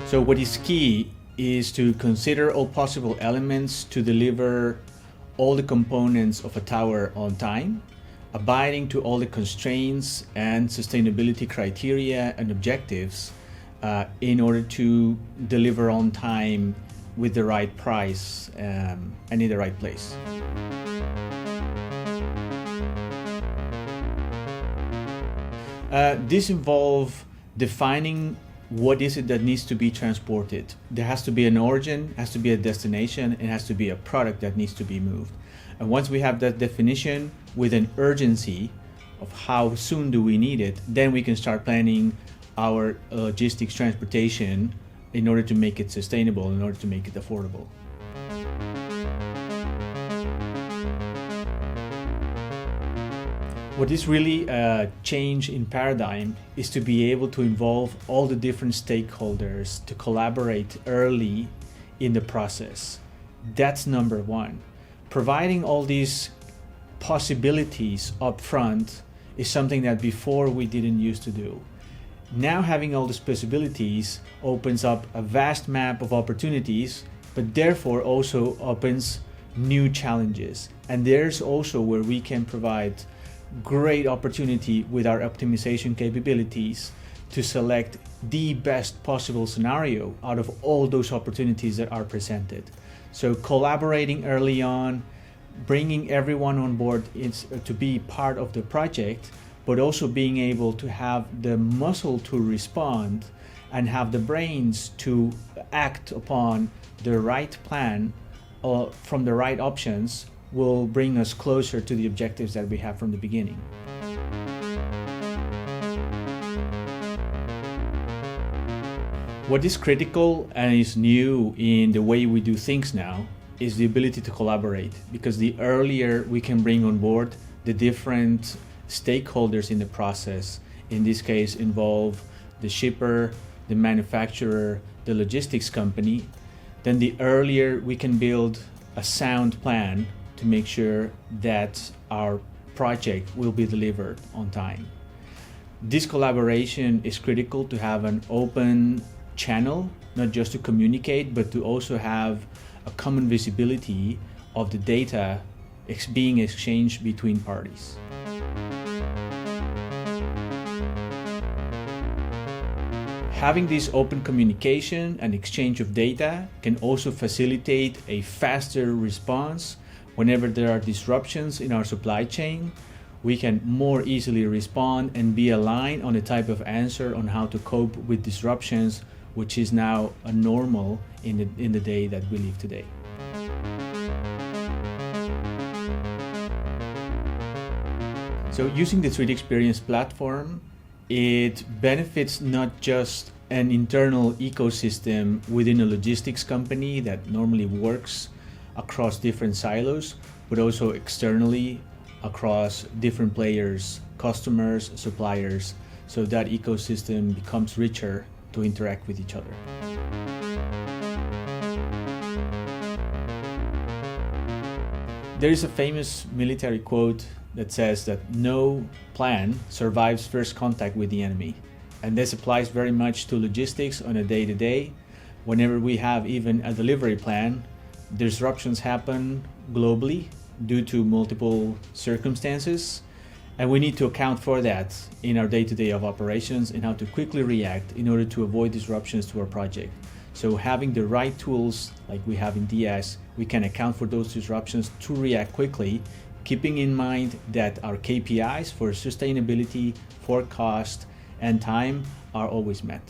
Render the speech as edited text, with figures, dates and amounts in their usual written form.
So what is key is to consider all possible elements to deliver all the components of a tower on time, abiding to all the constraints and sustainability criteria and objectives in order to deliver on time with the right price and in the right place. This involves defining what is it that needs to be transported. There has to be an origin, has to be a destination, and has to be a product that needs to be moved. And once we have that definition with an urgency of how soon do we need it, then we can start planning our logistics transportation in order to make it sustainable, in order to make it affordable. What is really a change in paradigm is to be able to involve all the different stakeholders to collaborate early in the process. That's number one. Providing all these possibilities up front is something that before we didn't used to do. Now having all these possibilities opens up a vast map of opportunities, but therefore also opens new challenges. And there's also where we can provide great opportunity with our optimization capabilities to select the best possible scenario out of all those opportunities that are presented. So collaborating early on, bringing everyone on board to be part of the project, but also being able to have the muscle to respond and have the brains to act upon the right plan from the right options will bring us closer to the objectives that we have from the beginning. What is critical and is new in the way we do things now is the ability to collaborate, because the earlier we can bring on board the different stakeholders in the process, in this case involve the shipper, the manufacturer, the logistics company, then the earlier we can build a sound plan to make sure that our project will be delivered on time. This collaboration is critical to have an open channel, not just to communicate, but to also have a common visibility of the data being exchanged between parties. Having this open communication and exchange of data can also facilitate a faster response. Whenever there are disruptions in our supply chain, we can more easily respond and be aligned on the type of answer on how to cope with disruptions, which is now a normal in the day that we live today. So using the 3D Experience platform, it benefits not just an internal ecosystem within a logistics company that normally works across different silos, but also externally across different players, customers, suppliers, so that ecosystem becomes richer to interact with each other. There is a famous military quote that says that no plan survives first contact with the enemy. And this applies very much to logistics on a day-to-day. Whenever we have even a delivery plan, disruptions happen globally due to multiple circumstances, and we need to account for that in our day-to-day of operations and how to quickly react in order to avoid disruptions to our project. So having the right tools like we have in DS, we can account for those disruptions to react quickly, keeping in mind that our KPIs for sustainability, for cost, and time are always met.